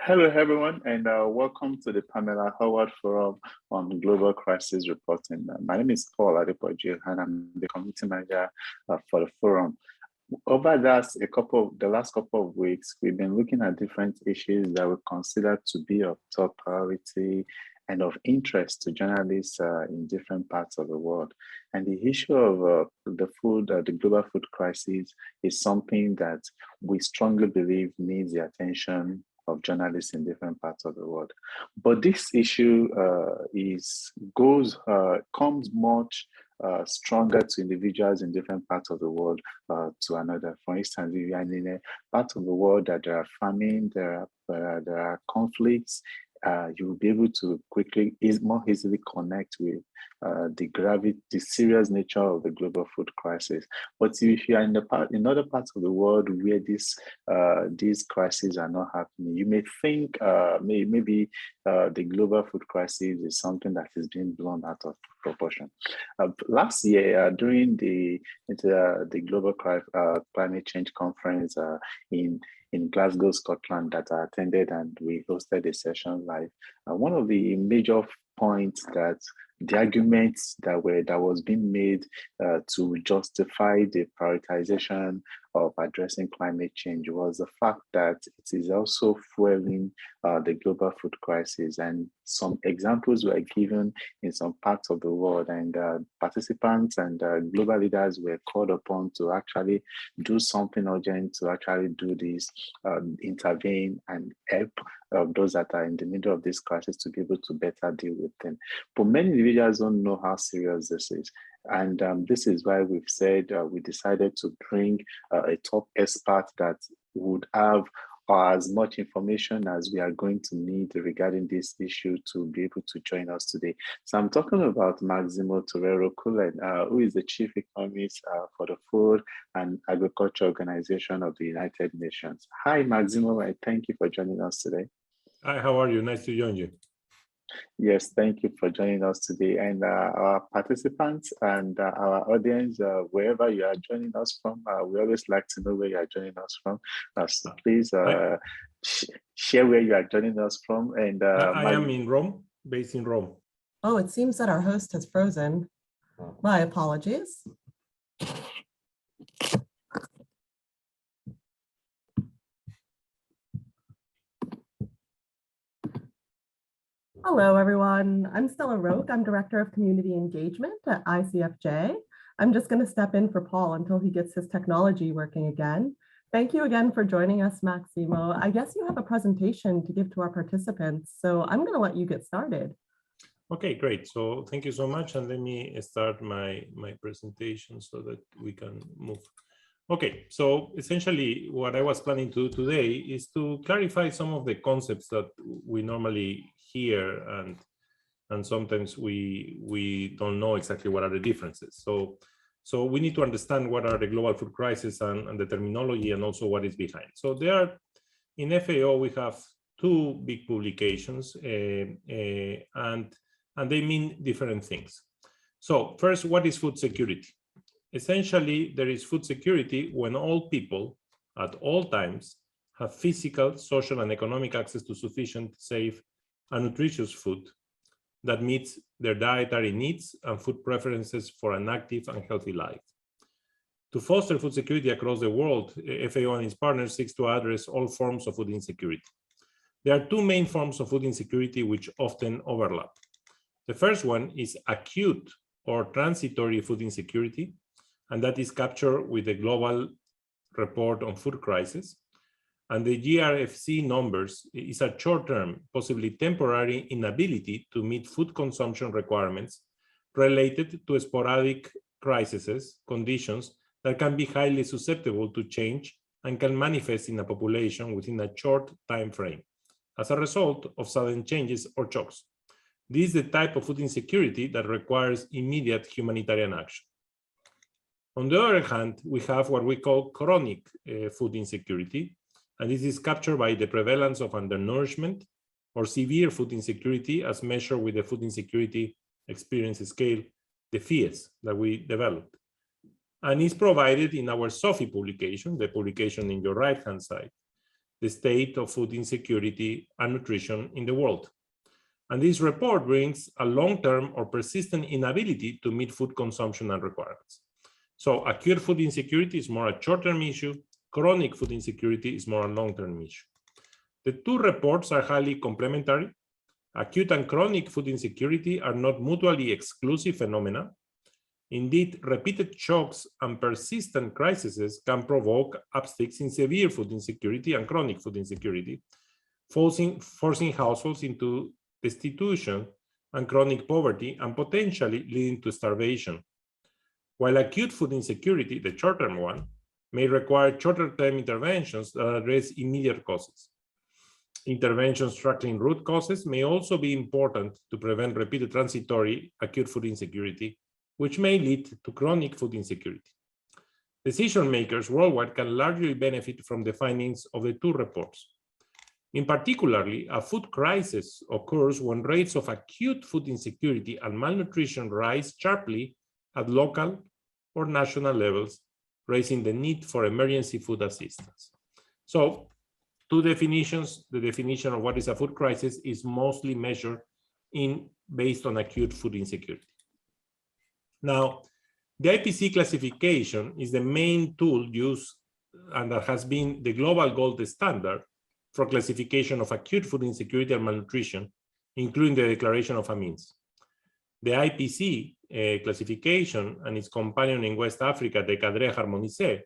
Hello, everyone, and welcome to the Pamela Howard Forum on Global Crisis Reporting. My name is Paul Adepoju, and I'm the community manager for the forum. Over the last couple of weeks, we've been looking at different issues that we consider to be of top priority and of interest to journalists in different parts of the world. And the issue of the global food crisis is something that we strongly believe needs the attention of journalists in different parts of the world. But this issue comes much stronger to individuals in different parts of the world to another. For instance, if you are in a part of the world that there are famine, there are conflicts, you will be able to more easily connect with the serious nature of the global food crisis. But if you are in other parts of the world where these crises are not happening, you may think maybe the global food crisis is something that is being blown out of proportion. Last year, during the global climate change conference in Glasgow, Scotland, that I attended, and we hosted a session live. One of the major points that the arguments that was being made to justify the prioritization of addressing climate change was the fact that it is also fueling the global food crisis. And some examples were given in some parts of the world, and participants and global leaders were called upon to actually do something urgent to actually do this, intervene and help those that are in the middle of this crisis to be able to better deal with them. But many individuals don't know how serious this is. And this is why we've said we decided to bring a top expert that would have as much information as we are going to need regarding this issue to be able to join us today. So I'm talking about Máximo Torero Cullen, who is the Chief Economist for the Food and Agriculture Organization of the United Nations. Hi, Máximo, and thank you for joining us today. Hi, how are you? Nice to join you. Yes, thank you for joining us today. And our participants and our audience, wherever you are joining us from, we always like to know where you are joining us from. So please share where you are joining us from. And I am in Rome, based in Rome. Oh, it seems that our host has frozen. My apologies. Hello, everyone. I'm Stella Roque. I'm Director of Community Engagement at ICFJ. I'm just going to step in for Paul until he gets his technology working again. Thank you again for joining us, Máximo. I guess you have a presentation to give to our participants, so I'm going to let you get started. Okay, great. So thank you so much. And let me start my presentation so that we can move. Okay, so essentially what I was planning to do today is to clarify some of the concepts that we normally hear, and sometimes we don't know exactly what are the differences. So we need to understand what are the global food crisis and the terminology, and also what is behind. So there are, in FAO, we have two big publications, and they mean different things. So first, what is food security? Essentially, there is food security when all people at all times have physical, social, and economic access to sufficient, safe, and nutritious food that meets their dietary needs and food preferences for an active and healthy life. To foster food security across the world, FAO and its partners seeks to address all forms of food insecurity. There are two main forms of food insecurity which often overlap. The first one is acute or transitory food insecurity, and that is captured with the Global Report on Food Crisis. And the GRFC numbers is a short-term, possibly temporary inability to meet food consumption requirements related to sporadic crises, conditions that can be highly susceptible to change and can manifest in a population within a short time frame as a result of sudden changes or shocks. This is the type of food insecurity that requires immediate humanitarian action. On the other hand, we have what we call chronic food insecurity, and this is captured by the prevalence of undernourishment or severe food insecurity as measured with the Food Insecurity Experience Scale, the FIES, that we developed. And is provided in our SOFI publication, the publication in your right-hand side. the state of food insecurity and nutrition in the world. And this report brings a long-term or persistent inability to meet food consumption and requirements. So acute food insecurity is more a short-term issue. Chronic food insecurity is more a long-term issue. The two reports are highly complementary. Acute and chronic food insecurity are not mutually exclusive phenomena. Indeed, repeated shocks and persistent crises can provoke upsticks in severe food insecurity and chronic food insecurity, forcing households into destitution and chronic poverty and potentially leading to starvation. While acute food insecurity, the short-term one, may require shorter-term interventions that address immediate causes. Interventions tackling root causes may also be important to prevent repeated transitory acute food insecurity, which may lead to chronic food insecurity. Decision makers worldwide can largely benefit from the findings of the two reports. In particular, a food crisis occurs when rates of acute food insecurity and malnutrition rise sharply at local or national levels, raising the need for emergency food assistance. So, two definitions. The definition of what is a food crisis is mostly measured based on acute food insecurity. Now, the IPC classification is the main tool used and that has been the global gold standard for classification of acute food insecurity and malnutrition, including the declaration of famines. The IPC classification and its companion in West Africa, the Cadre Harmonisé,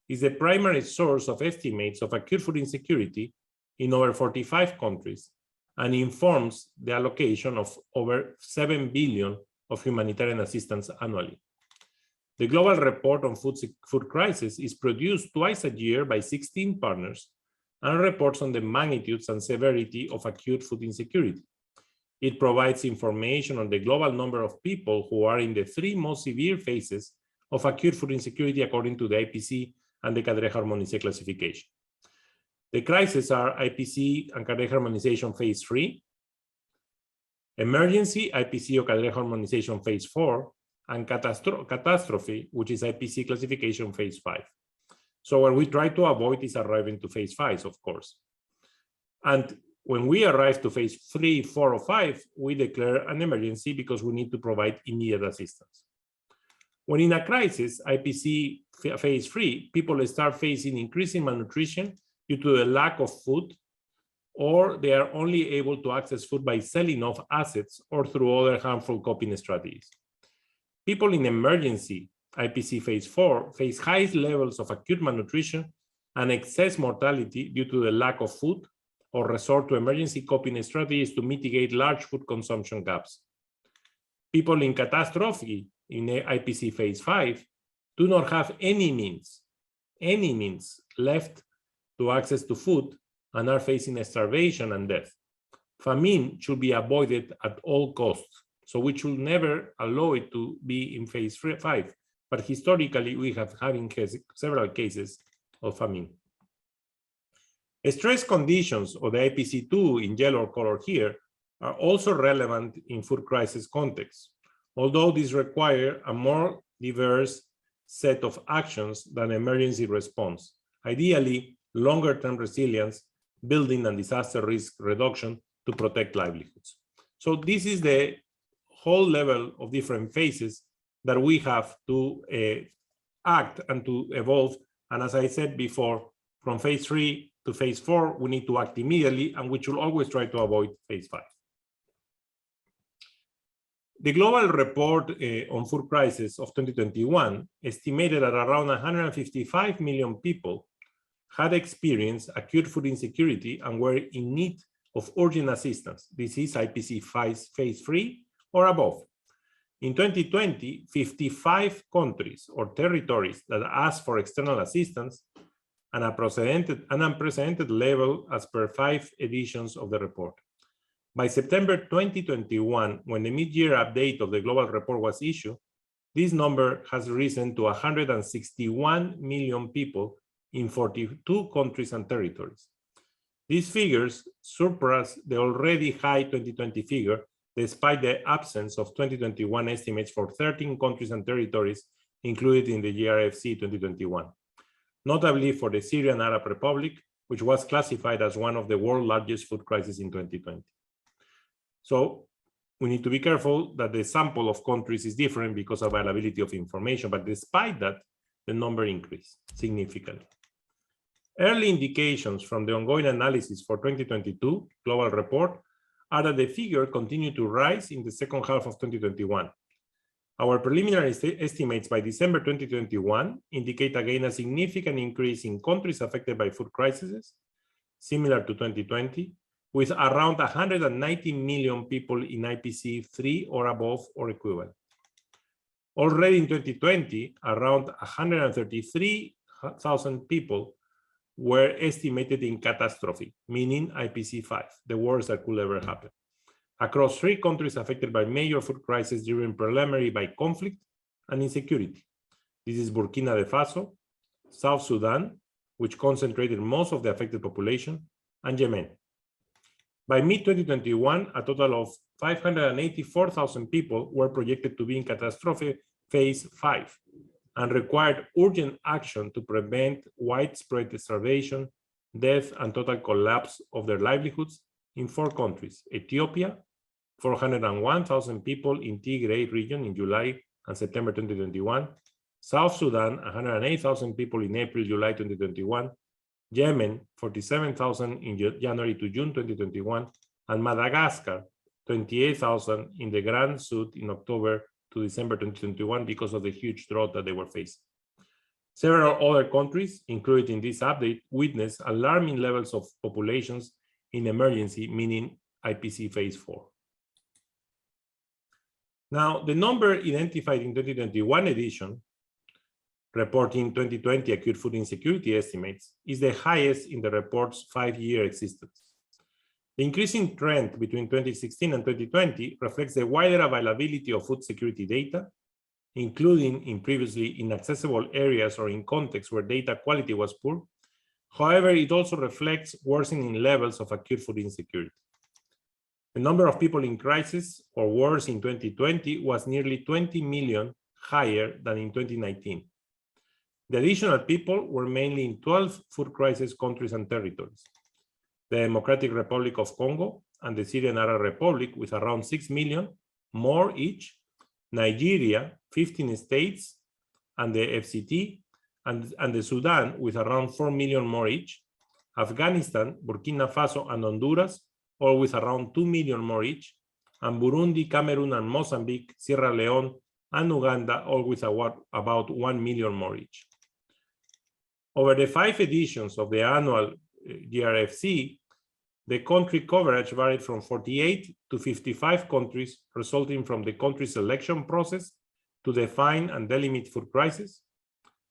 is the primary source of estimates of acute food insecurity in over 45 countries and informs the allocation of over 7 billion of humanitarian assistance annually. The global report on food crisis is produced twice a year by 16 partners and reports on the magnitudes and severity of acute food insecurity. It provides information on the global number of people who are in the three most severe phases of acute food insecurity according to the IPC and the Cadre Harmonisé classification. The crises are IPC and Cadre Harmonization Phase 3, Emergency, IPC or Cadre Harmonization Phase 4, and Catastrophe, which is IPC classification Phase 5. So what we try to avoid is arriving to Phase 5, of course. And when we arrive to Phase 3, 4, or 5, we declare an emergency because we need to provide immediate assistance. When in a crisis, IPC Phase 3, people start facing increasing malnutrition due to the lack of food, or they are only able to access food by selling off assets or through other harmful coping strategies. People in emergency, IPC Phase 4, face high levels of acute malnutrition and excess mortality due to the lack of food, or resort to emergency coping strategies to mitigate large food consumption gaps. People in catastrophe in IPC Phase 5 do not have any means left to access to food and are facing starvation and death. Famine should be avoided at all costs, so we should never allow it to be in Phase 5, but historically we have having several cases of famine. Stress conditions, or the IPC2 in yellow color here, are also relevant in food crisis contexts, although these require a more diverse set of actions than emergency response. Ideally, longer-term resilience, building and disaster risk reduction to protect livelihoods. So this is the whole level of different phases that we have to act and to evolve. And as I said before, from Phase 3 to Phase 4, we need to act immediately, and we should always try to avoid Phase 5. The global report on food crisis of 2021 estimated that around 155 million people had experienced acute food insecurity and were in need of urgent assistance. This is IPC Phase 3 or above. In 2020, 55 countries or territories that asked for external assistance, an unprecedented level as per 5 editions of the report. By September 2021, when the mid-year update of the global report was issued, this number has risen to 161 million people in 42 countries and territories. These figures surpass the already high 2020 figure, despite the absence of 2021 estimates for 13 countries and territories included in the GRFC 2021. Notably for the Syrian Arab Republic, which was classified as one of the world's largest food crises in 2020. So we need to be careful that the sample of countries is different because of availability of information, but despite that, the number increased significantly. Early indications from the ongoing analysis for 2022 global report are that the figure continued to rise in the second half of 2021. Our preliminary estimates by December 2021 indicate again a significant increase in countries affected by food crises, similar to 2020, with around 190 million people in IPC 3 or above or equivalent. Already in 2020, around 133,000 people were estimated in catastrophe, meaning IPC 5, the worst that could ever happen, across 3 countries affected by major food crises driven primarily by conflict and insecurity. This is Burkina Faso, South Sudan, which concentrated most of the affected population, and Yemen. By mid-2021, a total of 584,000 people were projected to be in catastrophe phase 5 and required urgent action to prevent widespread starvation, death, and total collapse of their livelihoods in 4 countries: Ethiopia, 401,000 people in Tigray region in July and September 2021, South Sudan, 108,000 people in April, July 2021, Yemen, 47,000 in January to June 2021, and Madagascar, 28,000 in the Grand Sud in October to December 2021 because of the huge drought that they were facing. Several other countries, included in this update, witnessed alarming levels of populations in emergency, meaning IPC phase 4. Now, the number identified in 2021 edition, reporting 2020 acute food insecurity estimates, is the highest in the report's 5-year existence. The increasing trend between 2016 and 2020 reflects the wider availability of food security data, including in previously inaccessible areas or in contexts where data quality was poor. However, it also reflects worsening levels of acute food insecurity. The number of people in crisis or worse in 2020 was nearly 20 million higher than in 2019. The additional people were mainly in 12 food crisis countries and territories: the Democratic Republic of Congo and the Syrian Arab Republic with around 6 million more each, Nigeria, 15 states and the FCT, and the Sudan with around 4 million more each, Afghanistan, Burkina Faso, and Honduras, all with around 2 million more each, and Burundi, Cameroon, and Mozambique, Sierra Leone, and Uganda, all with about 1 million more each. Over the 5 editions of the annual GRFC, the country coverage varied from 48 to 55 countries, resulting from the country selection process to define and delimit food crisis,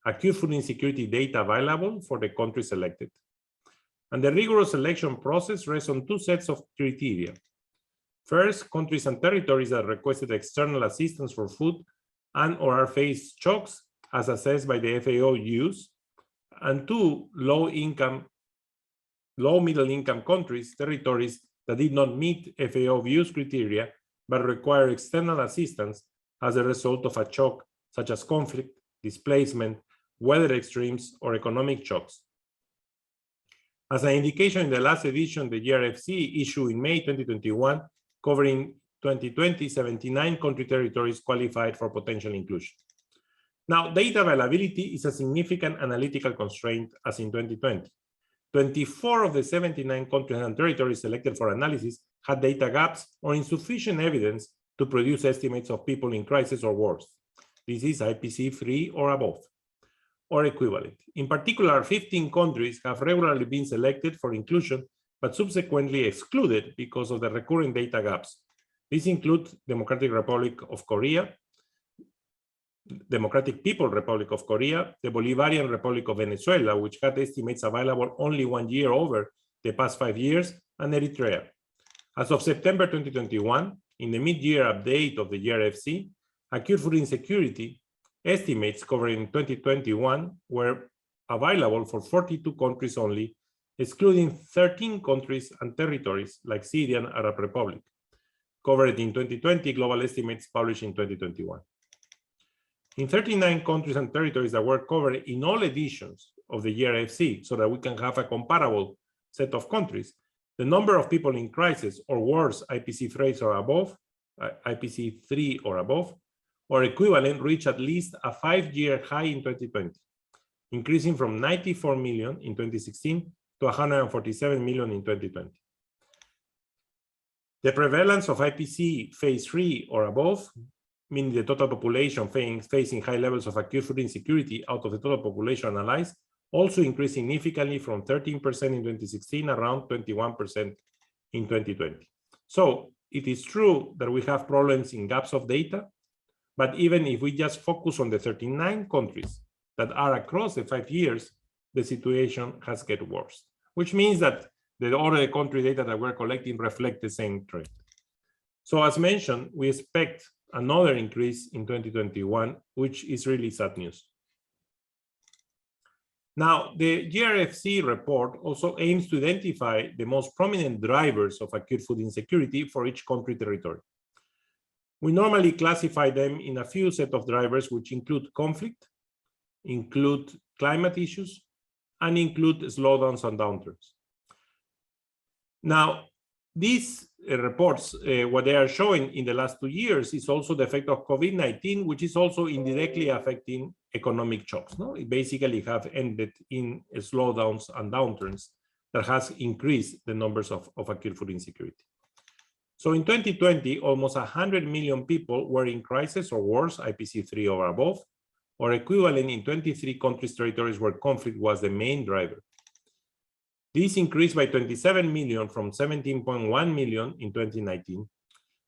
acute food insecurity data available for the country selected. And the rigorous selection process rests on 2 sets of criteria. First, countries and territories that requested external assistance for food and or are faced shocks as assessed by the FAO use. And 2, low middle income countries, territories that did not meet FAO use criteria, but require external assistance as a result of a shock such as conflict, displacement, weather extremes, or economic shocks. As an indication, in the last edition, the GRFC issued in May 2021, covering 2020, 79 country territories qualified for potential inclusion. Now, data availability is a significant analytical constraint as in 2020. 24 of the 79 countries and territories selected for analysis had data gaps or insufficient evidence to produce estimates of people in crisis or worse. This is IPC 3 or above, or equivalent. In particular, 15 countries have regularly been selected for inclusion, but subsequently excluded because of the recurring data gaps. These include Democratic Republic of Korea, Democratic People's Republic of Korea, the Bolivarian Republic of Venezuela, which had estimates available only 1 year over the past 5 years, and Eritrea. As of September 2021, in the mid-year update of the GRFC, acute food insecurity estimates covering 2021 were available for 42 countries only, excluding 13 countries and territories like Syrian Arab Republic, covered in 2020 global estimates published in 2021. In 39 countries and territories that were covered in all editions of the GRFC so that we can have a comparable set of countries, the number of people in crisis or worse, IPC 3 or above, IPC 3 or above, or equivalent reached at least a 5-year high in 2020, increasing from 94 million in 2016 to 147 million in 2020. The prevalence of IPC phase 3 or above, meaning the total population facing high levels of acute food insecurity out of the total population analyzed, also increased significantly from 13% in 2016, around 21% in 2020. So it is true that we have problems in gaps of data, but even if we just focus on the 39 countries that are across the 5 years, the situation has get worse, which means that the other country data that we're collecting reflect the same trend. So as mentioned, we expect another increase in 2021, which is really sad news. Now, the GRFC report also aims to identify the most prominent drivers of acute food insecurity for each country territory. We normally classify them in a few set of drivers, which include conflict, include climate issues, and include slowdowns and downturns. Now, these reports, what they are showing in the last 2 years is also the effect of COVID-19, which is also indirectly affecting economic shocks. No? It basically have ended in slowdowns and downturns that has increased the numbers of acute food insecurity. So in 2020, almost 100 million people were in crisis or worse, IPC 3 or above, or equivalent in 23 countries, territories where conflict was the main driver. This increased by 27 million from 17.1 million in 2019.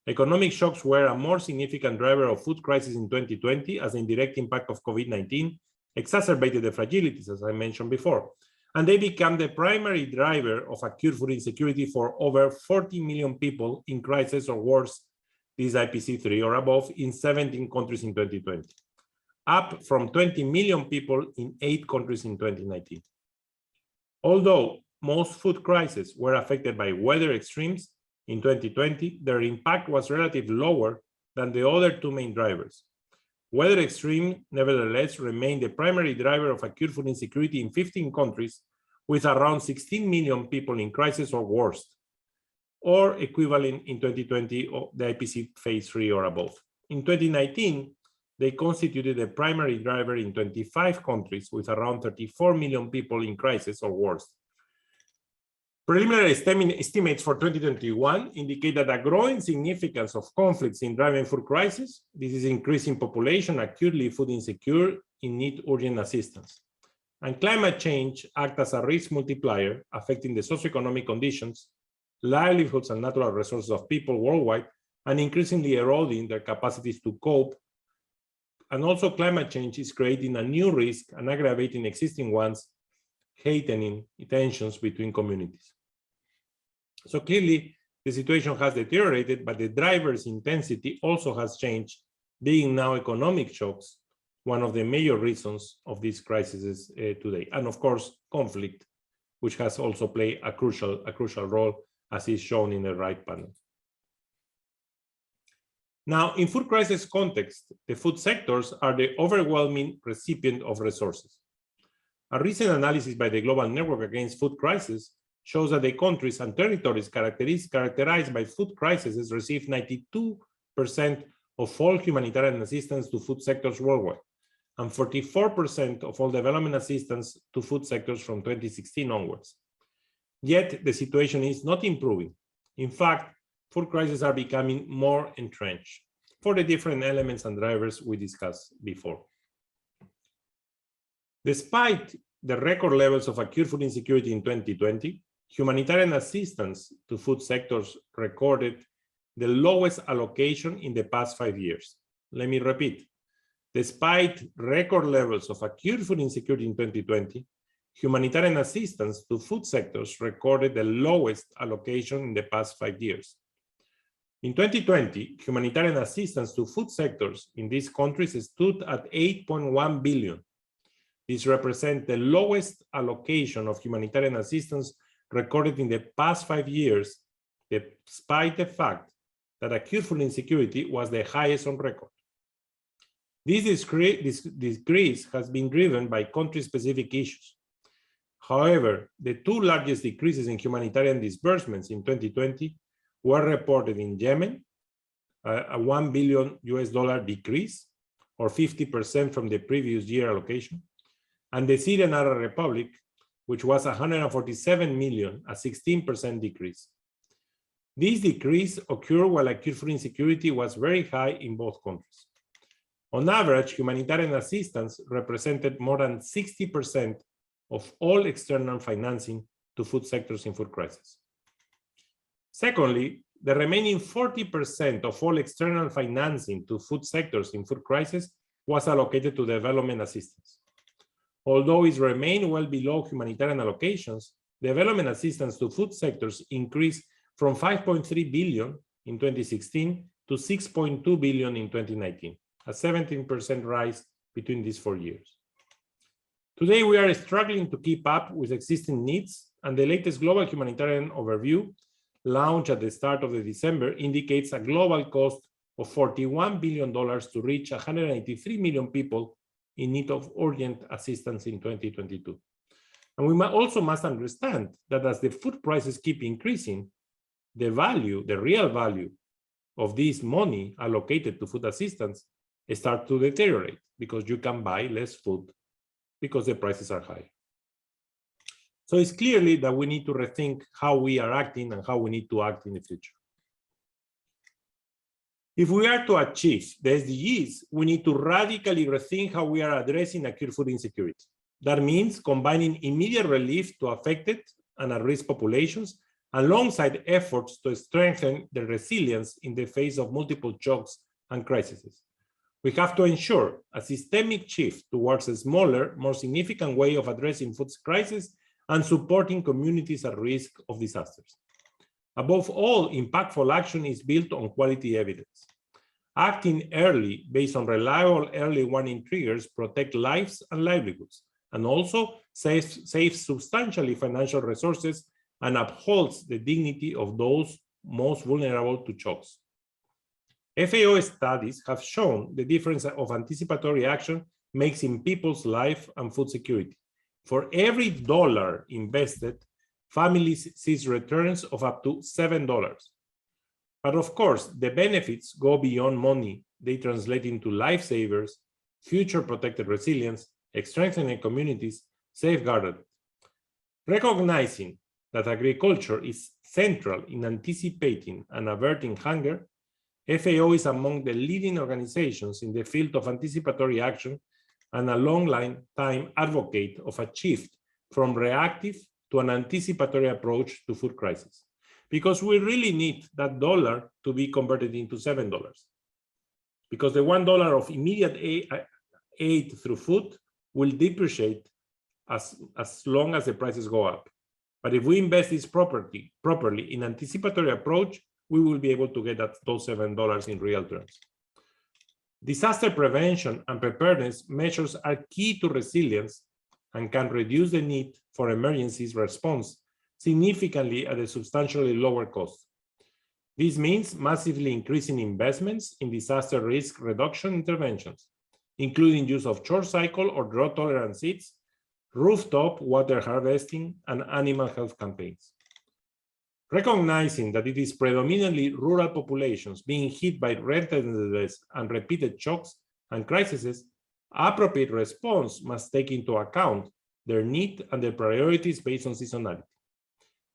Economic shocks were a more significant driver of food crisis in 2020 as the indirect impact of COVID-19 exacerbated the fragilities, as I mentioned before. And they became the primary driver of acute food insecurity for over 40 million people in crisis or worse, this IPC 3 or above, in 17 countries in 2020, up from 20 million people in 8 countries in 2019. Although most food crises were affected by weather extremes in 2020, their impact was relatively lower than the other 2 main drivers. Weather extreme, nevertheless, remained the primary driver of acute food insecurity in 15 countries, with around 16 million people in crisis or worse, or equivalent in 2020 of the IPC phase 3 or above. In 2019, they constituted the primary driver in 25 countries, with around 34 million people in crisis or worse. Preliminary estimates for 2021 indicate that a growing significance of conflicts in driving food crisis, this is increasing population acutely food insecure in need urgent assistance. And climate change acts as a risk multiplier, affecting the socioeconomic conditions, livelihoods, and natural resources of people worldwide, and increasingly eroding their capacities to cope. And also climate change is creating a new risk and aggravating existing ones, heightening tensions between communities. So clearly, the situation has deteriorated, but the driver's intensity also has changed, being now economic shocks one of the major reasons of these crises today. And of course, conflict, which has also played a crucial role, as is shown in the right panel. Now, in food crisis context, the food sectors are the overwhelming recipient of resources. A recent analysis by the Global Network Against Food Crisis shows that the countries and territories characterized by food crises receive 92% of all humanitarian assistance to food sectors worldwide, and 44% of all development assistance to food sectors from 2016 onwards. Yet the situation is not improving. In fact, food crises are becoming more entrenched for the different elements and drivers we discussed before. Despite the record levels of acute food insecurity in 2020, humanitarian assistance to food sectors recorded the lowest allocation in the past 5 years. Let me repeat. Despite record levels of acute food insecurity in 2020, humanitarian assistance to food sectors recorded the lowest allocation in the past 5 years. In 2020, humanitarian assistance to food sectors in these countries stood at 8.1 billion. This represents the lowest allocation of humanitarian assistance recorded in the past 5 years, despite the fact that acute food insecurity was the highest on record. This decrease has been driven by country-specific issues, However, the two largest decreases in humanitarian disbursements in 2020 were reported in Yemen, a $1 billion decrease, or 50% from the previous year allocation, and the Syrian Arab Republic, which was 147 million, a 16% decrease. This decrease occurred while acute food insecurity was very high in both countries. On average, humanitarian assistance represented more than 60% of all external financing to food sectors in food crisis. Secondly, the remaining 40% of all external financing to food sectors in food crisis was allocated to development assistance. Although it remained well below humanitarian allocations, development assistance to food sectors increased from 5.3 billion in 2016 to 6.2 billion in 2019, a 17% rise between these 4 years. Today, we are struggling to keep up with existing needs, and the latest global humanitarian overview, launched at the start of December, indicates a global cost of $41 billion to reach 183 million people in need of urgent assistance in 2022. And we also must understand that as the food prices keep increasing, the real value of this money allocated to food assistance starts to deteriorate because you can buy less food because the prices are high. So it's clearly that we need to rethink how we are acting and how we need to act in the future. If we are to achieve the SDGs, we need to radically rethink how we are addressing acute food insecurity. That means combining immediate relief to affected and at-risk populations alongside efforts to strengthen the resilience in the face of multiple shocks and crises. We have to ensure a systemic shift towards a smaller, more significant way of addressing food crisis and supporting communities at risk of disasters. Above all, impactful action is built on quality evidence. Acting early based on reliable early warning triggers protect lives and livelihoods, and also saves substantially financial resources and upholds the dignity of those most vulnerable to shocks. FAO studies have shown the difference of anticipatory action makes in people's life and food security. For every dollar invested, families see returns of up to $7. But of course, the benefits go beyond money. They translate into lifesavers, future protected resilience, strengthening communities, safeguarded. Recognizing that agriculture is central in anticipating and averting hunger, FAO is among the leading organizations in the field of anticipatory action and a long-time advocate of a shift from reactive to an anticipatory approach to food crisis. Because we really need that dollar to be converted into $7. Because the $1 of immediate aid through food will depreciate as long as the prices go up. But if we invest this properly in anticipatory approach, we will be able to get those $7 in real terms. Disaster prevention and preparedness measures are key to resilience and can reduce the need for emergencies response significantly at a substantially lower cost. This means massively increasing investments in disaster risk reduction interventions, including use of short cycle or drought tolerant seeds, rooftop water harvesting, and animal health campaigns. Recognizing that it is predominantly rural populations being hit by relentless and repeated shocks and crises, appropriate response must take into account their need and their priorities based on seasonality.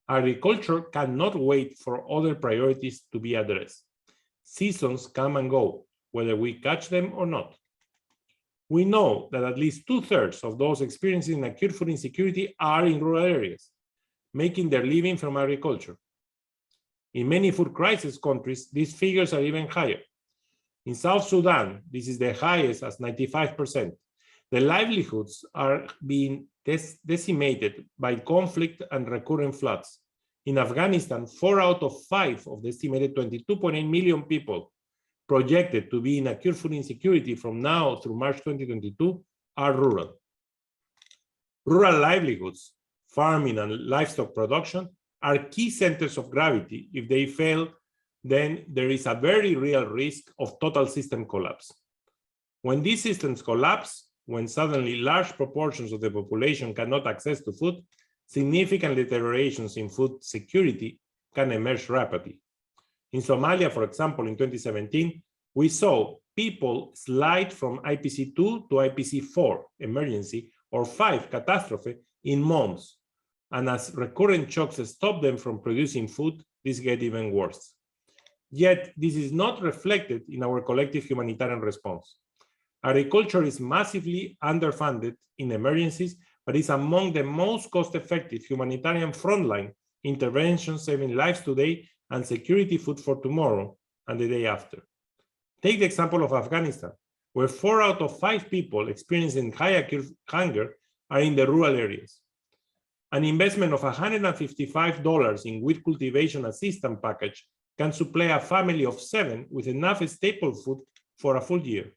Agriculture cannot wait for other priorities to be addressed. Seasons come and go, whether we catch them or not. We know that at least 2/3 of those experiencing acute food insecurity are in rural areas, making their living from agriculture. In many food crisis countries, these figures are even higher. In South Sudan, this is the highest as 95%. The livelihoods are being decimated by conflict and recurrent floods. In Afghanistan, 4 out of 5 of the estimated 22.8 million people projected to be in acute food insecurity from now through March 2022 are rural. Rural livelihoods, farming and livestock production are key centers of gravity. If they fail, then there is a very real risk of total system collapse. When these systems collapse, when suddenly large proportions of the population cannot access to food, significant deteriorations in food security can emerge rapidly. In Somalia, for example, in 2017, we saw people slide from IPC 2 to IPC 4 emergency or 5 catastrophe in months. And as recurrent shocks stop them from producing food, this gets even worse. Yet, this is not reflected in our collective humanitarian response. Agriculture is massively underfunded in emergencies, but is among the most cost-effective humanitarian frontline interventions saving lives today and security food for tomorrow and the day after. Take the example of Afghanistan, where 4 out of 5 people experiencing high acute hunger are in the rural areas. An investment of $155 in wheat cultivation assistance package can supply a family of 7 with enough staple food for a full year.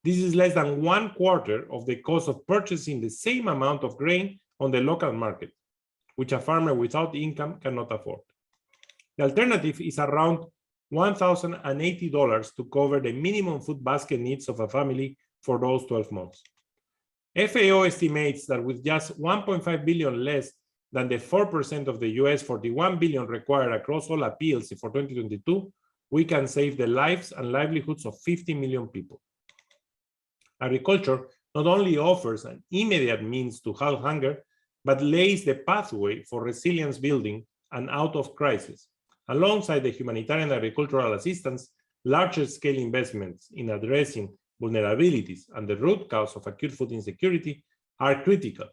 This is less than 1/4 of the cost of purchasing the same amount of grain on the local market, which a farmer without income cannot afford. The alternative is around $1,080 to cover the minimum food basket needs of a family for those 12 months. FAO estimates that with just 1.5 billion less than the 4% of the US 41 billion required across all appeals for 2022, we can save the lives and livelihoods of 50 million people. Agriculture not only offers an immediate means to halt hunger, but lays the pathway for resilience building and out of crisis. Alongside the humanitarian agricultural assistance, larger scale investments in addressing vulnerabilities and the root cause of acute food insecurity are critical.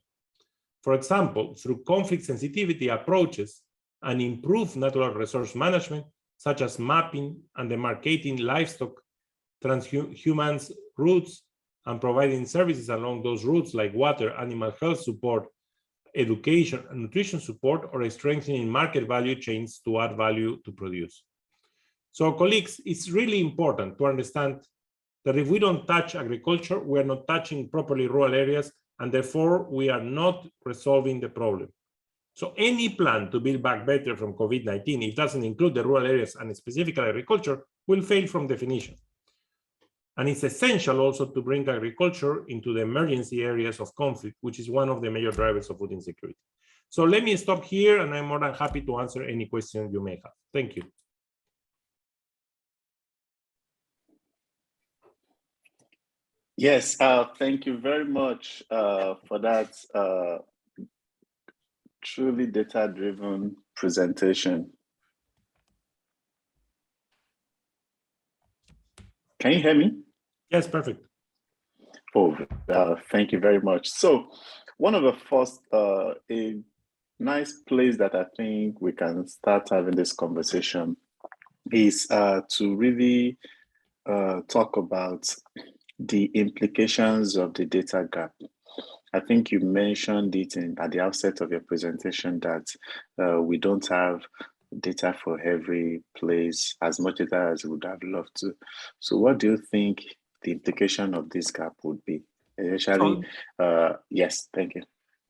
For example, through conflict sensitivity approaches and improved natural resource management, such as mapping and demarcating livestock transhumans routes and providing services along those routes like water, animal health support, education and nutrition support, or strengthening market value chains to add value to produce. So colleagues, it's really important to understand that if we don't touch agriculture, we are not touching properly rural areas, and therefore we are not resolving the problem. So any plan to build back better from COVID-19, if it doesn't include the rural areas and specifically agriculture, will fail from definition. And it's essential also to bring agriculture into the emergency areas of conflict, which is one of the major drivers of food insecurity. So let me stop here, and I'm more than happy to answer any questions you may have. Thank you. Yes, thank you very much for that truly data-driven presentation. Can you hear me? Yes, perfect. Oh, thank you very much. So one of the first, a nice place that I think we can start having this conversation is to really talk about the implications of the data gap. I think you mentioned it at the outset of your presentation that we don't have data for every place, as much data as we would have loved to. So what do you think the implication of this gap would be? Especially, yes, thank you.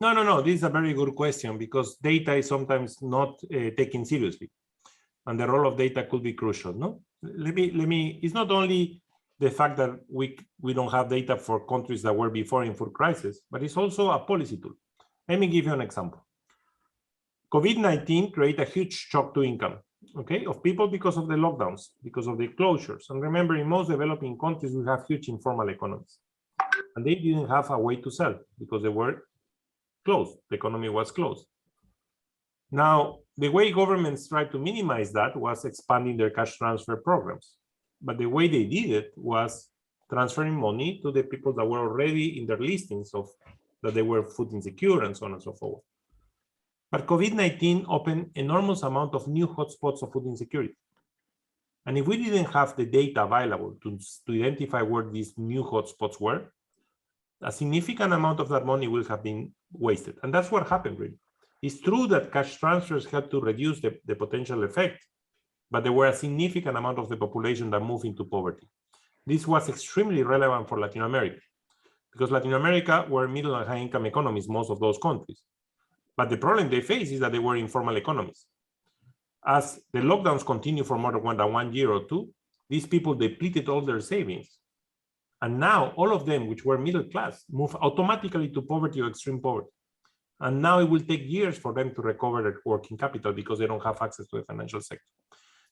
No, this is a very good question, because data is sometimes not taken seriously, and the role of data could be crucial. No, let me. It's not only the fact that we don't have data for countries that were before in food crisis, but it's also a policy tool. Let me give you an example. COVID-19 created a huge shock to income, okay, of people because of the lockdowns, because of the closures. And remember, in most developing countries, we have huge informal economies. And they didn't have a way to sell because they were closed. The economy was closed. Now, the way governments tried to minimize that was expanding their cash transfer programs. But the way they did it was transferring money to the people that were already in their listings of that they were food insecure and so on and so forth. But COVID-19 opened enormous amount of new hotspots of food insecurity. And if we didn't have the data available to identify where these new hotspots were, a significant amount of that money will have been wasted. And that's what happened, really. It's true that cash transfers helped to reduce the potential effect, but there were a significant amount of the population that moved into poverty. This was extremely relevant for Latin America, because Latin America were middle and high income economies, most of those countries. But the problem they face is that they were informal economies. As the lockdowns continue for more than 1 year or two, these people depleted all their savings. And now all of them, which were middle class, move automatically to poverty or extreme poverty. And now it will take years for them to recover their working capital because they don't have access to the financial sector.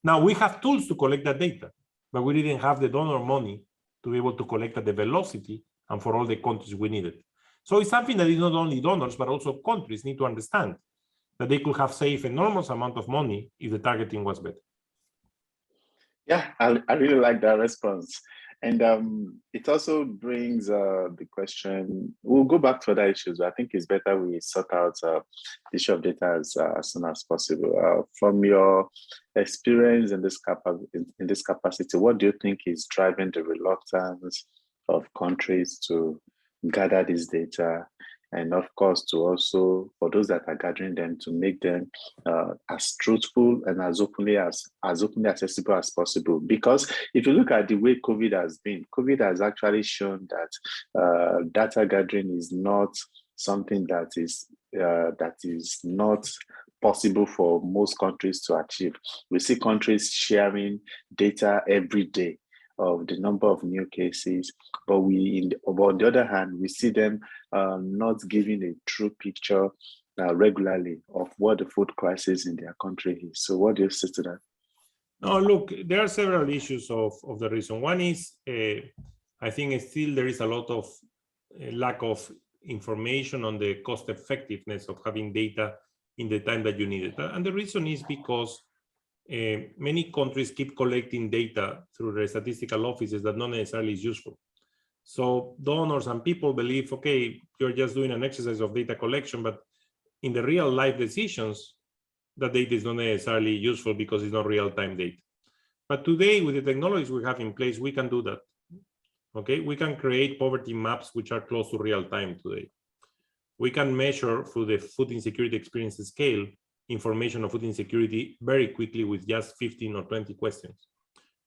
Now we have tools to collect that data, but we didn't have the donor money to be able to collect at the velocity and for all the countries we needed. So it's something that is not only donors, but also countries need to understand that they could have saved enormous amount of money if the targeting was better. Yeah, I really like that response. And it also brings the question, we'll go back to other issues, but I think it's better we sort out the issue of data as soon as possible. From your experience in this capacity, what do you think is driving the reluctance of countries to gather this data? And of course, to also, for those that are gathering them, to make them as truthful and as openly accessible as possible. Because if you look at the way COVID has been, COVID has actually shown that data gathering is not something that is not possible for most countries to achieve. We see countries sharing data every day of the number of new cases, but on the other hand, we see them not giving a true picture regularly of what the food crisis in their country is. So what do you say to that? No, look, there are several issues of the reason. One is, I think still there is a lot of lack of information on the cost effectiveness of having data in the time that you need it. And the reason is because many countries keep collecting data through their statistical offices that not necessarily is useful. So donors and people believe, okay, you're just doing an exercise of data collection, but in the real life decisions, that data is not necessarily useful because it's not real-time data. But today, with the technologies we have in place, we can do that. Okay, we can create poverty maps which are close to real-time today. We can measure through the food insecurity experience scale information of food insecurity very quickly with just 15 or 20 questions.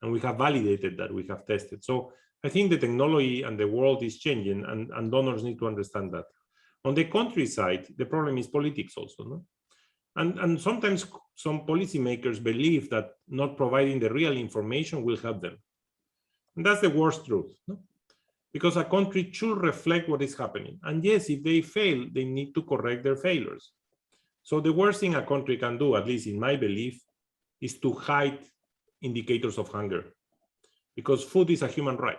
And we have validated that, we have tested. So I think the technology and the world is changing, and donors need to understand that. On the country side, the problem is politics also, no? And sometimes some policymakers believe that not providing the real information will help them. And that's the worst truth, no? Because a country should reflect what is happening. And yes, if they fail, they need to correct their failures. So the worst thing a country can do, at least in my belief, is to hide indicators of hunger, because food is a human right.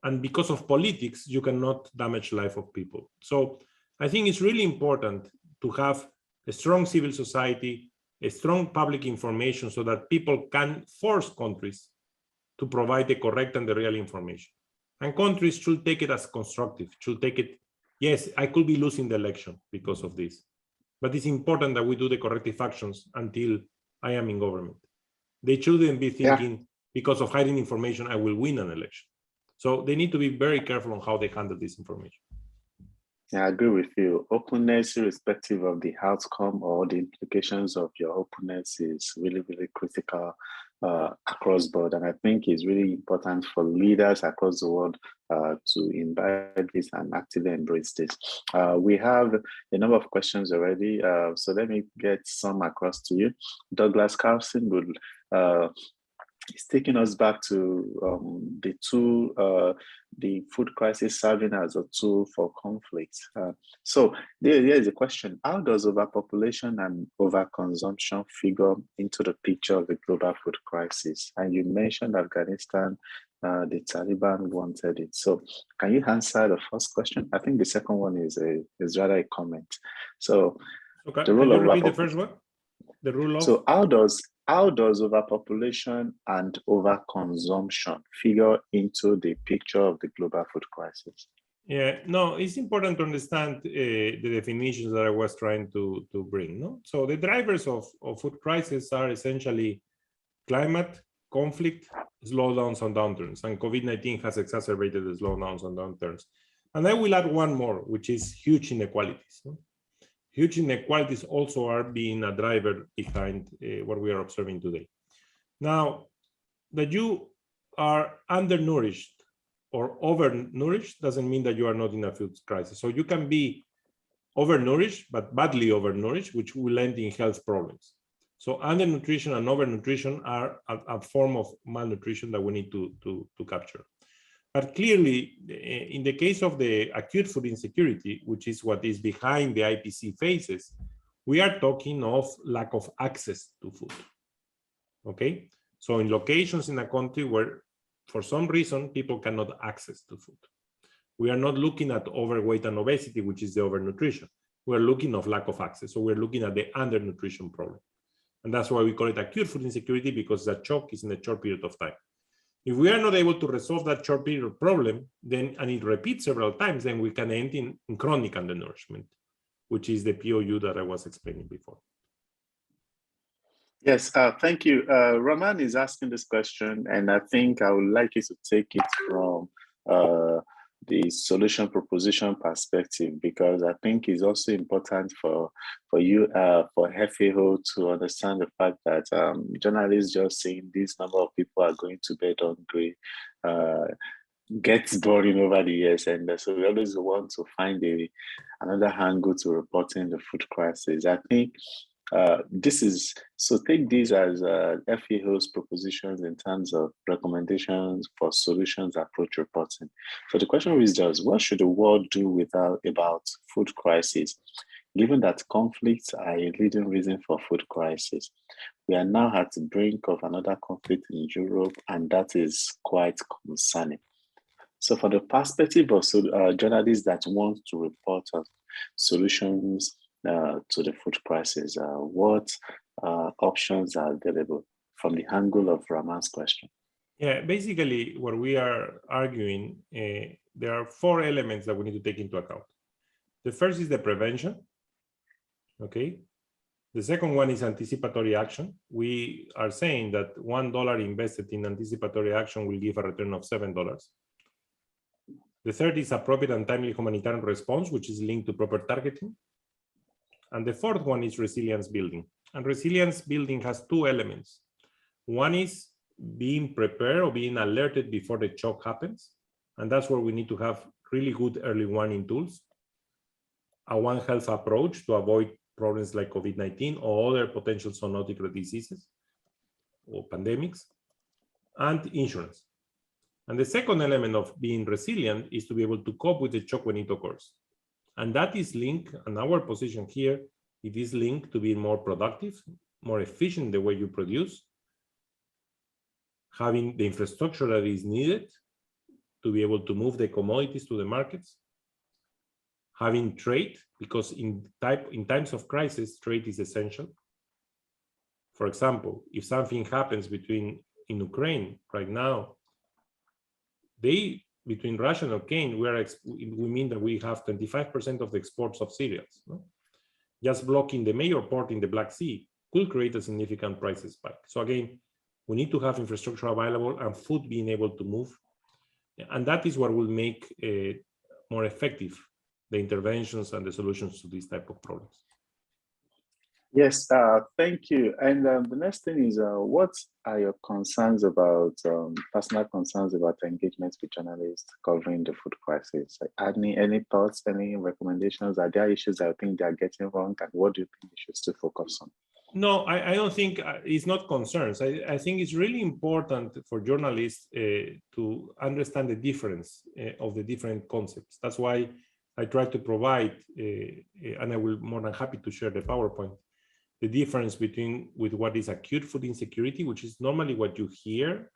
And because of politics, you cannot damage the life of people. So I think it's really important to have a strong civil society, a strong public information so that people can force countries to provide the correct and the real information. And countries should take it as constructive, should take it, yes, I could be losing the election because of this, but it's important that we do the corrective actions until I am in government. They shouldn't be thinking, because of hiding information, I will win an election. So they need to be very careful on how they handle this information. Yeah, I agree with you. Openness, irrespective of the outcome or the implications of your openness, is really, really critical across board. And I think it's really important for leaders across the world to imbibe this and actively embrace this. We have a number of questions already, so let me get some across to you. Douglas Carlson would it's taking us back to the tool, the food crisis serving as a tool for conflict. So there is a question: how does overpopulation and overconsumption figure into the picture of the global food crisis? And you mentioned Afghanistan, the Taliban wanted it. So can you answer the first question? I think the second one is rather a comment. So okay, the role can you of repeat the first one? The rule of... So how does overpopulation and overconsumption figure into the picture of the global food crisis? Yeah, no, it's important to understand the definitions that I was trying to bring. No, so the drivers of food crisis are essentially climate, conflict, slowdowns and downturns, and COVID-19 has exacerbated the slowdowns and downturns. And I will add one more, which is huge inequalities. No? Huge inequalities also are being a driver behind what we are observing today. Now, that you are undernourished or overnourished doesn't mean that you are not in a food crisis. So you can be overnourished, but badly overnourished, which will end in health problems. So undernutrition and overnutrition are a form of malnutrition that we need to capture. But clearly, in the case of the acute food insecurity, which is what is behind the IPC phases, we are talking of lack of access to food. Okay, so in locations in a country where, for some reason, people cannot access to food. We are not looking at overweight and obesity, which is the overnutrition. We're looking at lack of access. So we're looking at the undernutrition problem. And that's why we call it acute food insecurity, because that shock is in a short period of time. If we are not able to resolve that short period problem, then, and it repeats several times, then we can end in chronic undernourishment, which is the POU that I was explaining before. Yes, thank you. Raman is asking this question, and I think I would like you to take it from the solution proposition perspective, because I think it's also important for you, for FAO to understand the fact that journalists just saying this number of people are going to bed hungry gets boring over the years, and so we always want to find another angle to reporting the food crisis. I think this is, so take these as FAO's propositions in terms of recommendations for solutions approach reporting. So the question is just, what should the world do about food crisis, given that conflicts are a leading reason for food crisis? We are now at the brink of another conflict in Europe, and that is quite concerning. So for the perspective of journalists that want to report on solutions to the food crisis, what options are available from the angle of Raman's question? Yeah, basically what we are arguing, there are 4 elements that we need to take into account. The first is the prevention, okay? The second one is anticipatory action. We are saying that $1 invested in anticipatory action will give a return of $7. The third is appropriate and timely humanitarian response, which is linked to proper targeting. And the fourth one is resilience building. And resilience building has 2 elements. One is being prepared or being alerted before the shock happens. And that's where we need to have really good early warning tools. A One Health approach to avoid problems like COVID-19 or other potential zoonotic diseases or pandemics, and insurance. And the second element of being resilient is to be able to cope with the shock when it occurs. And that is linked, and our position here, it is linked to being more productive, more efficient in the way you produce, having the infrastructure that is needed to be able to move the commodities to the markets, having trade, because in times of crisis, trade is essential. For example, if something happens in Ukraine right now, between Russia and Ukraine, we mean that we have 25% of the exports of cereals. No? Just blocking the major port in the Black Sea could create a significant price spike. So again, we need to have infrastructure available and food being able to move. And that is what will make more effective the interventions and the solutions to these type of problems. Yes, thank you. And the next thing is, what are your concerns about, personal concerns about engagement with journalists covering the food crisis? Any thoughts, any recommendations? Are there issues that I think they are getting wrong, and what do you think they should still focus on? No, I don't think it's not concerns. I think it's really important for journalists to understand the difference of the different concepts. That's why I try to provide, and I will be more than happy to share the PowerPoint, the difference with what is acute food insecurity, which is normally what you hear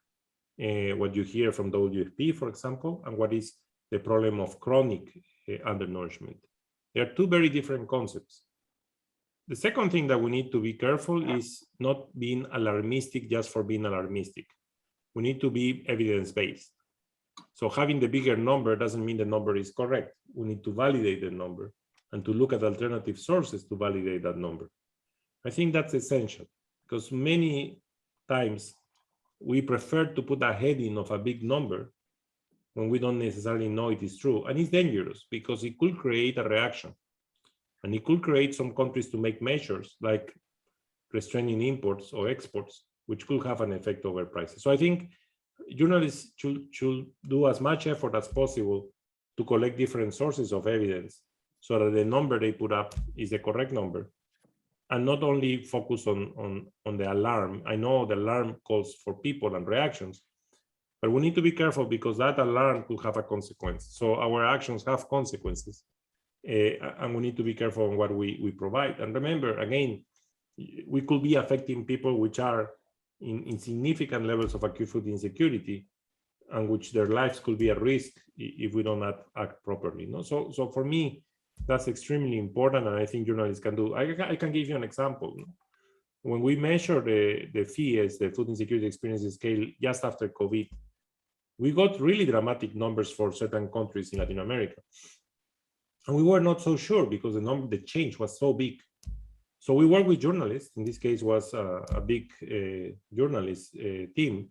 from the WFP, for example, and what is the problem of chronic undernourishment. They are 2 very different concepts. The second thing that we need to be careful is not being alarmistic just for being alarmistic. We need to be evidence-based. So having the bigger number doesn't mean the number is correct. We need to validate the number and to look at alternative sources to validate that number. I think that's essential, because many times we prefer to put a heading of a big number when we don't necessarily know it is true. And it's dangerous because it could create a reaction. And it could create some countries to make measures like restraining imports or exports, which could have an effect over prices. So I think journalists should do as much effort as possible to collect different sources of evidence so that the number they put up is the correct number, and not only focus on the alarm. I know the alarm calls for people and reactions, But we need to be careful because that alarm could have a consequence. So our actions have consequences. And we need to be careful on what we provide. And remember, again, we could be affecting people which are in significant levels of acute food insecurity, and which their lives could be at risk if we don't act properly. No? So for me, that's extremely important, and I think journalists can do. I can give you an example. When we measure the FIES, the food insecurity experience scale, just after COVID, we got really dramatic numbers for certain countries in Latin America. And we were not so sure because the change was so big. So we worked with journalists. In this case was a big journalist team.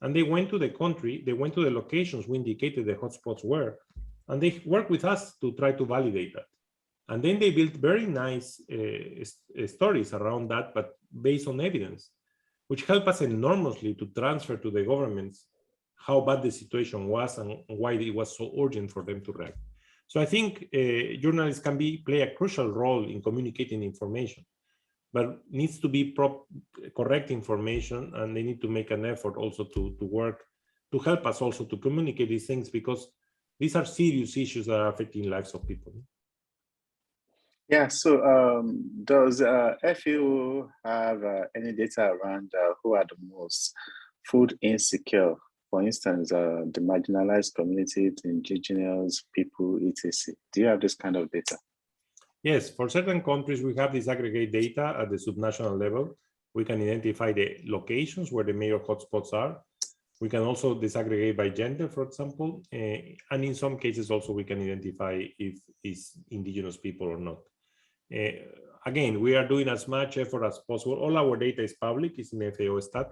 And they went to the country, they went to the locations we indicated the hotspots were, and they worked with us to try to validate that. And then they built very nice stories around that, but based on evidence, which helped us enormously to transfer to the governments how bad the situation was and why it was so urgent for them to react. So I think journalists can play a crucial role in communicating information, but needs to be correct information, and they need to make an effort also to work to help us also to communicate these things, because these are serious issues that are affecting lives of people. Yeah, so does FAO have any data around who are the most food insecure? For instance, the marginalized communities, indigenous people, etc. Do you have this kind of data? Yes, for certain countries, we have disaggregate data at the subnational level. We can identify the locations where the major hotspots are. We can also disaggregate by gender, for example. And in some cases also we can identify if it's indigenous people or not. Again, we are doing as much effort as possible. All our data is public, it's in FAO stat.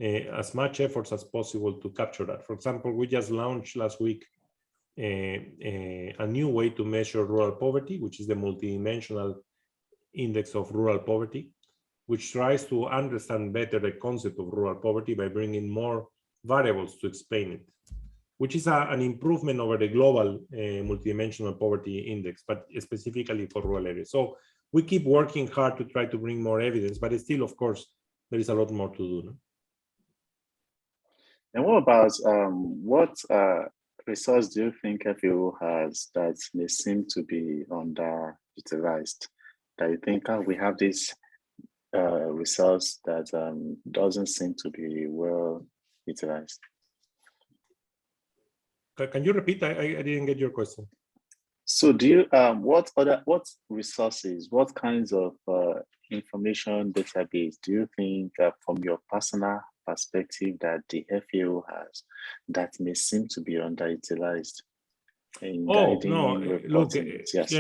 As much efforts as possible to capture that. For example, we just launched last week a new way to measure rural poverty, which is the multidimensional index of rural poverty, which tries to understand better the concept of rural poverty by bringing more variables to explain it, which is an improvement over the global multidimensional poverty index, but specifically for rural areas. So we keep working hard to try to bring more evidence, but still, of course, there is a lot more to do. No? And what about what resource do you think FAO has that may seem to be underutilized? That you think we have this resource that doesn't seem to be well utilized? Can you repeat? I didn't get your question. So do you what resources, what kinds of information database do you think from your personal perspective that the FAO has that may seem to be underutilized in guiding reporting? Yes.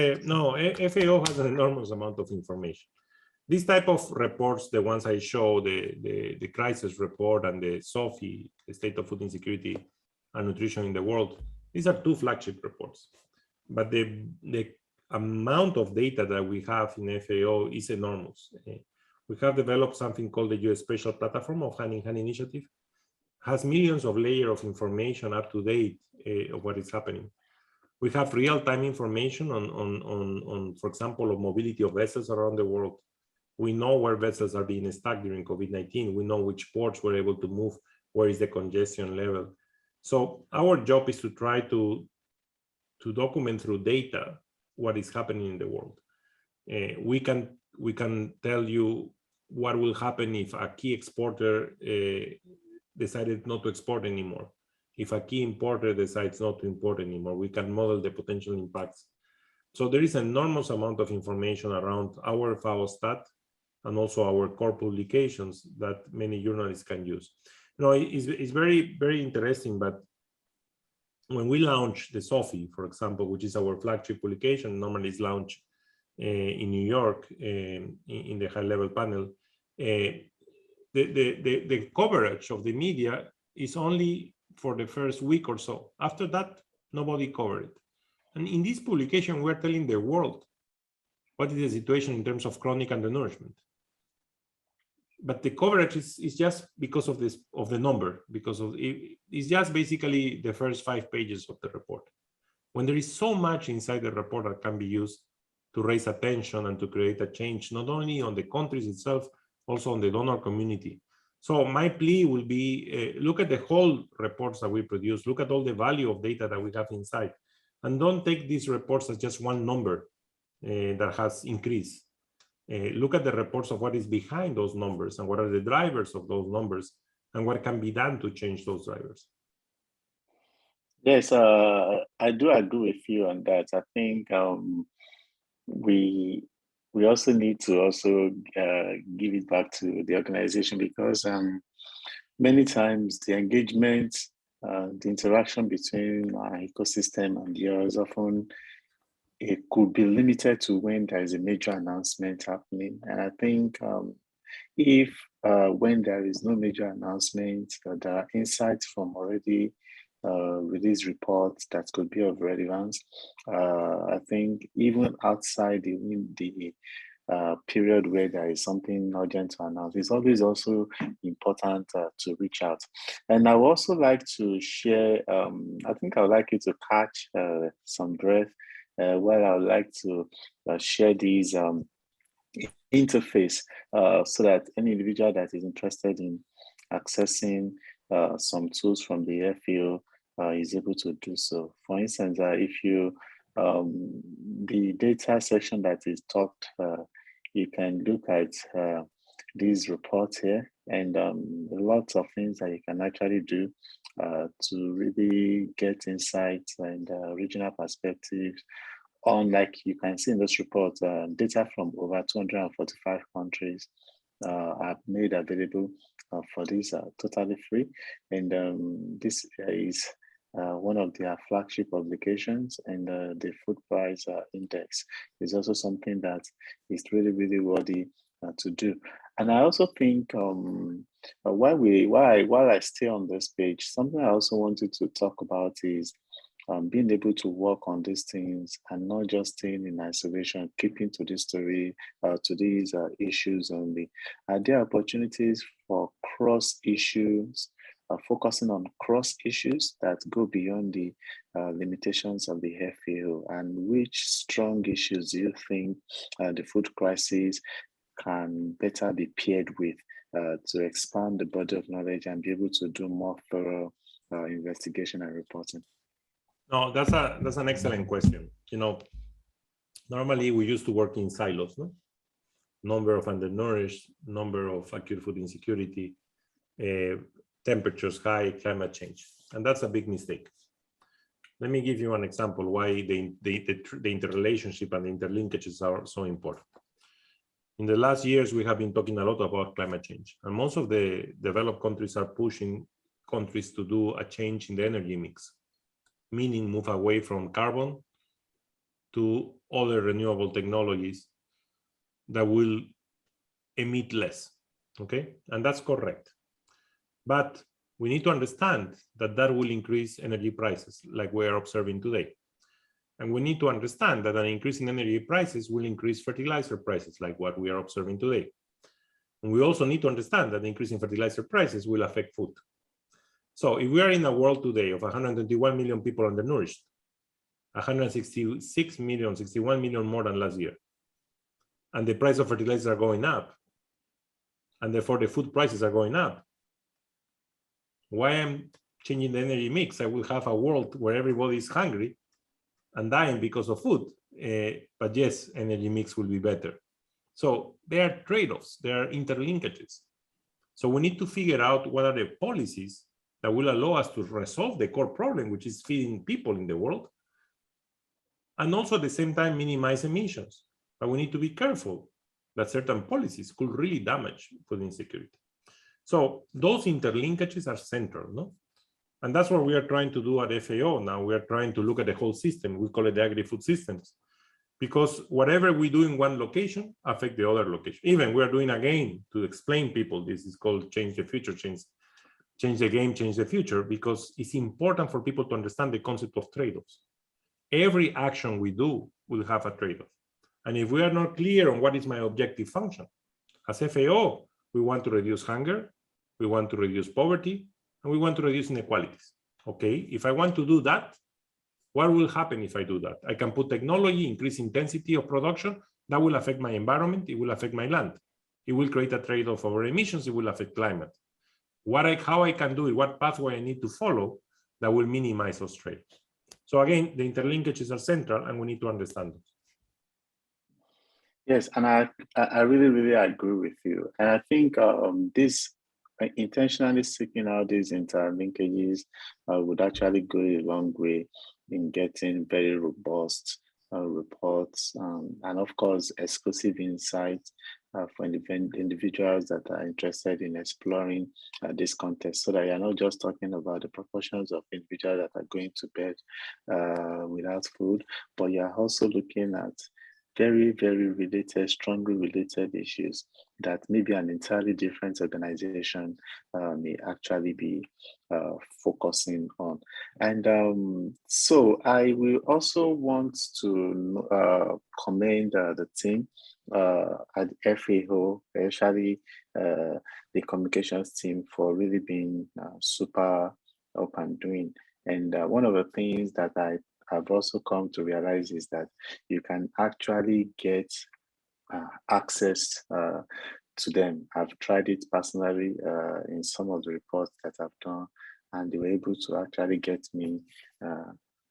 FAO has an enormous amount of information. This type of reports, the ones I show, the crisis report and the SOFI, the State of Food Insecurity and Nutrition in the World, these are two flagship reports. But the amount of data that we have in FAO is enormous. We have developed something called the US Spatial Platform of Hand in Hand Initiative. Has millions of layers of information up to date of what is happening. We have real-time information on, for example, of mobility of vessels around the world. We know where vessels are being stuck during COVID-19. We know which ports were able to move, where is the congestion level. So our job is to try to document through data what is happening in the world. We can tell you what will happen if a key exporter decided not to export anymore. If a key importer decides not to import anymore, we can model the potential impacts. So there is an enormous amount of information around our FAO stat and also our core publications that many journalists can use. You know, it's very, very interesting, but when we launch the SOFI, for example, which is our flagship publication, normally is launched in New York in the high-level panel, the coverage of the media is only for the first week or so. After that, nobody covered it. And in this publication, we're telling the world what is the situation in terms of chronic undernourishment. But the coverage is just because of this, of the number, because of it's just basically the first 5 pages of the report. When there is so much inside the report that can be used to raise attention and to create a change, not only on the countries itself, also on the donor community. So my plea will be, look at the whole reports that we produce, look at all the value of data that we have inside, and don't take these reports as just one number that has increased. Look at the reports of what is behind those numbers and what are the drivers of those numbers and what can be done to change those drivers. Yes, I do agree with you on that. I think we also need to also give it back to the organization, because many times the engagement, the interaction between our ecosystem and yours often it could be limited to when there is a major announcement happening. And I think if when there is no major announcement, there are insights from already released reports that could be of relevance. I think even outside the period where there is something urgent to announce, it's always also important to reach out. And I would also like to share, I think I would like you to catch some breath while I would like to share these interface so that any individual that is interested in accessing some tools from the FAO is able to do so. For instance, if you, the data section that is talked, you can look at these reports here, and lots of things that you can actually do to really get insights and regional perspectives on, like you can see in this report, data from over 245 countries are made available for this totally free. And this is one of their flagship publications, and the food price index is also something that is really, really worthy to do. And I also think while I stay on this page, something I also wanted to talk about is being able to work on these things and not just staying in isolation, keeping to this story, to these issues only. Are there opportunities for cross issues, focusing on cross issues that go beyond the limitations of the FAO? And which strong issues do you think the food crisis can better be paired with to expand the body of knowledge and be able to do more thorough investigation and reporting? No, that's an excellent question. You know, normally we used to work in silos, no? Number of undernourished, number of acute food insecurity, temperatures high, climate change, and that's a big mistake. Let me give you an example why the interrelationship and the interlinkages are so important. In the last years, we have been talking a lot about climate change, and most of the developed countries are pushing countries to do a change in the energy mix, meaning move away from carbon to other renewable technologies that will emit less, okay? And that's correct. But we need to understand that that will increase energy prices like we are observing today. And we need to understand that an increase in energy prices will increase fertilizer prices like what we are observing today. And we also need to understand that the increase in fertilizer prices will affect food. So if we are in a world today of 121 million people undernourished, 166 million, 61 million more than last year, and the price of fertilizers are going up, and therefore the food prices are going up, why I'm changing the energy mix? I will have a world where everybody is hungry and dying because of food, but yes, energy mix will be better. So there are trade-offs, there are interlinkages. So we need to figure out what are the policies that will allow us to resolve the core problem, which is feeding people in the world, and also at the same time minimize emissions. But we need to be careful that certain policies could really damage food insecurity. So those interlinkages are central, no? And that's what we are trying to do at FAO now. We are trying to look at the whole system. We call it the agri-food systems, because whatever we do in one location affects the other location. Even we are doing a game to explain people. This is called Change the Future, change the game, change the future, because it's important for people to understand the concept of trade-offs. Every action we do will have a trade-off. And if we are not clear on what is my objective function, as FAO, we want to reduce hunger, we want to reduce poverty, and we want to reduce inequalities. Okay, if I want to do that, what will happen if I do that? I can put technology, increase intensity of production, that will affect my environment, it will affect my land. It will create a trade-off over emissions, it will affect climate. how I can do it, what pathway I need to follow that will minimize those trade-offs. So again, the interlinkages are central, and we need to understand them. Yes, and I really agree with you. And I think this intentionally seeking out these interlinkages would actually go a long way in getting very robust reports and of course exclusive insights for individuals that are interested in exploring this context, so that you're not just talking about the proportions of individuals that are going to bed without food, but you're also looking at very related, strongly related issues that maybe an entirely different organization may actually be focusing on. And so I will also want to commend the team at FAO, especially the communications team, for really being super up and doing. And one of the things that I've also come to realize is that you can actually get access to them. I've tried it personally in some of the reports that I've done, and they were able to actually get me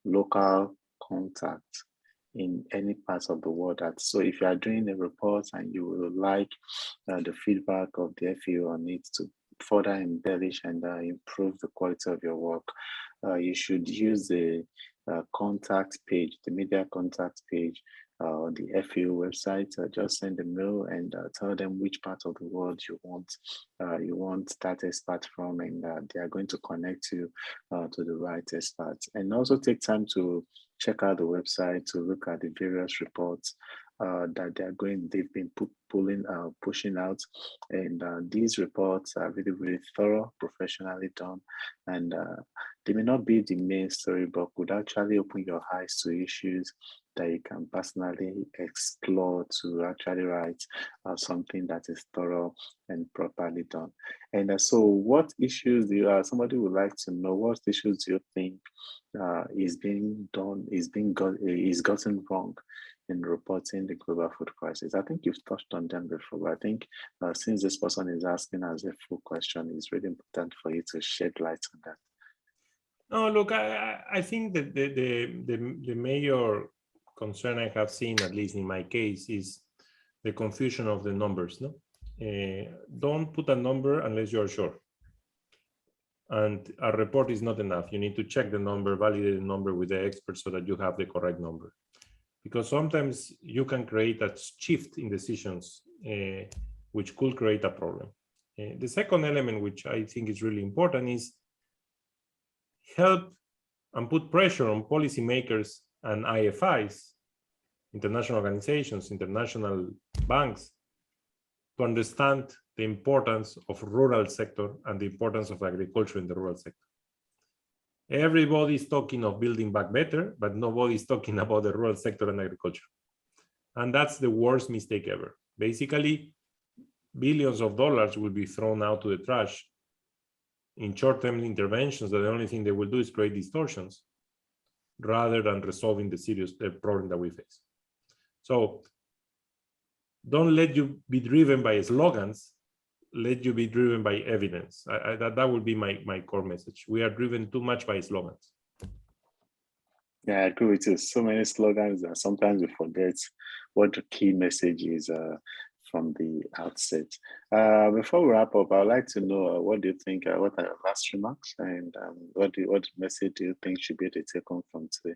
local contact in any parts of the world. So if you are doing a report and you would like the feedback of the FAO on it to further embellish and improve the quality of your work, you should use the contact page, the media contact page on the FAO website. Just send a mail and tell them which part of the world you want that expert from, and they are going to connect you to the right experts. And also take time to check out the website to look at the various reports that they've been pushing out, and these reports are really thorough, professionally done, and they may not be the main story, but could actually open your eyes to issues that you can personally explore to actually write something that is thorough and properly done. And so what issues do you somebody would like to know, what issues do you think is gotten wrong in reporting the global food crisis? I think you've touched on them before, but I think since this person is asking as a full question, it's really important for you to shed light on that. No, look, I think that the major concern I have seen, at least in my case, is the confusion of the numbers. No, don't put a number unless you are sure. And a report is not enough. You need to check the number, validate the number with the experts so that you have the correct number. Because sometimes you can create a shift in decisions, which could create a problem. The second element, which I think is really important, is help and put pressure on policymakers and IFIs, international organizations, international banks, to understand the importance of rural sector and the importance of agriculture in the rural sector. Everybody's talking of building back better, but nobody's talking about the rural sector and agriculture. And that's the worst mistake ever. Basically, billions of dollars will be thrown out to the trash in short-term interventions that the only thing they will do is create distortions rather than resolving the serious problem that we face. So don't let you be driven by slogans, let you be driven by evidence. That would be my core message. We are driven too much by slogans. Yeah, I agree with you. So many slogans that sometimes we forget what the key message is from the outset. Before we wrap up, I'd like to know what do you think, what are your last remarks, and what message do you think should be the take home from today?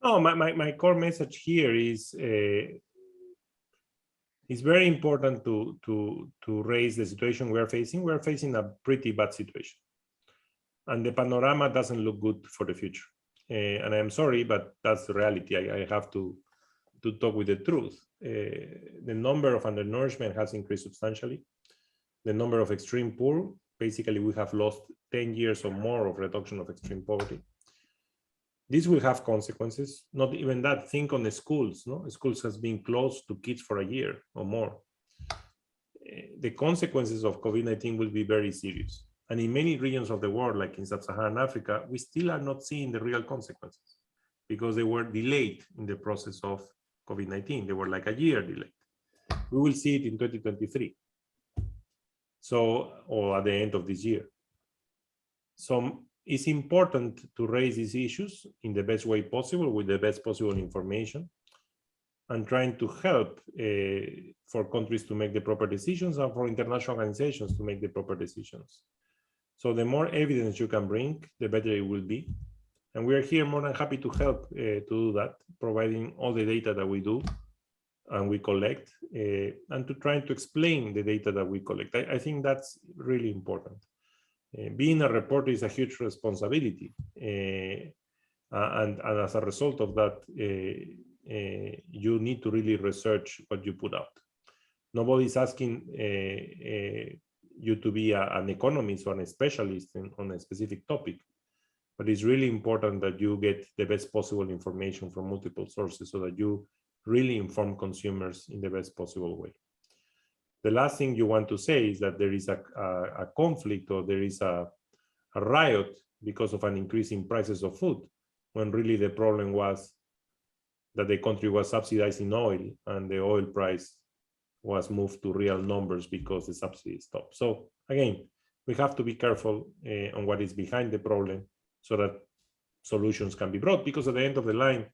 Oh, my core message here is it's very important to raise the situation we're facing. We're facing a pretty bad situation, and the panorama doesn't look good for the future. And I'm sorry, but that's the reality. I have to talk with the truth. The number of undernourishment has increased substantially. The number of extreme poor, basically we have lost 10 years or more of reduction of extreme poverty. This will have consequences. Not even that, think on the schools. No, schools has been closed to kids for a year or more. The consequences of COVID-19 will be very serious. And in many regions of the world, like in Sub-Saharan Africa, we still are not seeing the real consequences because they were delayed in the process of COVID-19. They were like a year delayed. We will see it in 2023. So, or at the end of this year. So it's important to raise these issues in the best way possible with the best possible information, and trying to help for countries to make the proper decisions and for international organizations to make the proper decisions. So the more evidence you can bring, the better it will be. And we are here more than happy to help to do that, providing all the data that we do and we collect, and to try to explain the data that we collect. I think that's really important. Being a reporter is a huge responsibility. And as a result of that, you need to really research what you put out. Nobody's asking you to be an economist or a specialist on a specific topic, but it's really important that you get the best possible information from multiple sources so that you really inform consumers in the best possible way. The last thing you want to say is that there is a conflict or there is a riot because of an increase in prices of food, when really the problem was that the country was subsidizing oil and the oil price was moved to real numbers because the subsidy stopped. So again, we have to be careful on what is behind the problem so that solutions can be brought, because at the end of the line,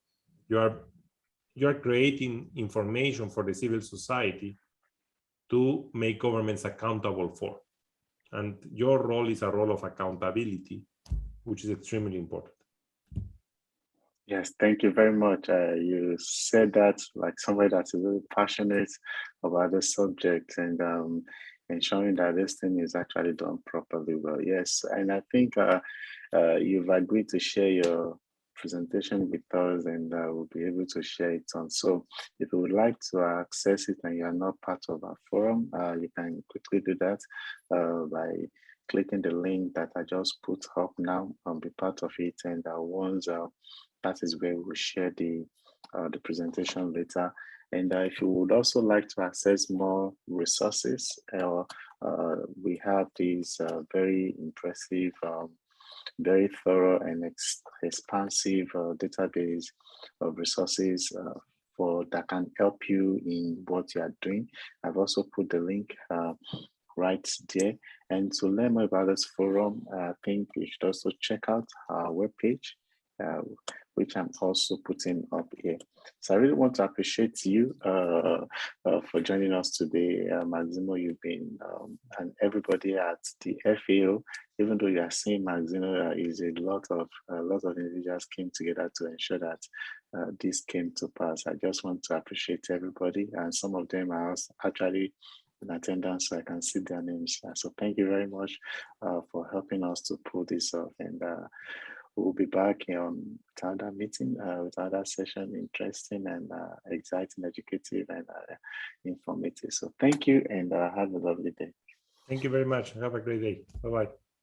you are creating information for the civil society to make governments accountable for. And your role is a role of accountability, which is extremely important. Yes, thank you very much. You said that like somebody that's really passionate about the subject, and ensuring that this thing is actually done properly well. Yes, and I think you've agreed to share your presentation with us, and we'll be able to share it on. So if you would like to access it and you are not part of our forum, you can quickly do that by clicking the link that I just put up now and be part of it. And once that is where we'll share the presentation later. And if you would also like to access more resources, we have these very impressive, very thorough and expansive database of resources that can help you in what you are doing. I've also put the link right there. And to learn more about this forum, I think you should also check out our webpage, which I'm also putting up here. So I really want to appreciate you for joining us today. Máximo, you've been, and everybody at the FAO, even though you are saying Máximo, is a lot of individuals came together to ensure that this came to pass. I just want to appreciate everybody, and some of them are actually in attendance, so I can see their names. So thank you very much for helping us to pull this off, and we'll be back on another meeting with another session, interesting and exciting, educative and informative. So thank you, and have a lovely day. Thank you very much. Have a great day. Bye-bye.